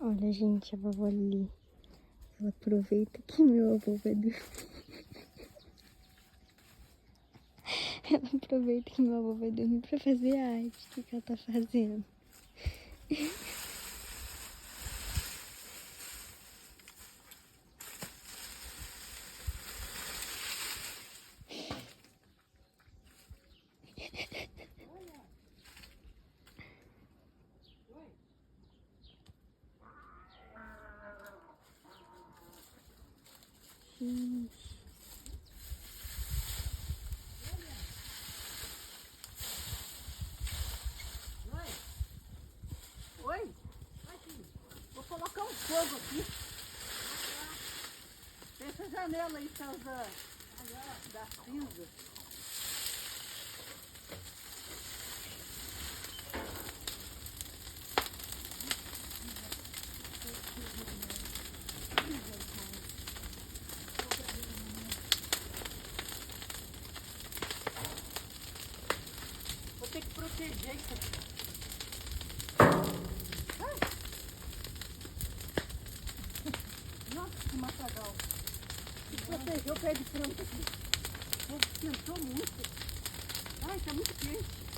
Olha, gente, a vovó ali, ela aproveita que meu avô vai dormir. Ela aproveita que meu avô vai dormir pra fazer arte. O que ela tá fazendo? Oi? Vou colocar um fogo aqui. Fecha a janela aí, Sanzan. Da cinza. Vou ter que proteger isso aqui. Nossa, que matagal. Protegeu o pé de frango aqui. Esquentou muito. Ai, tá muito quente.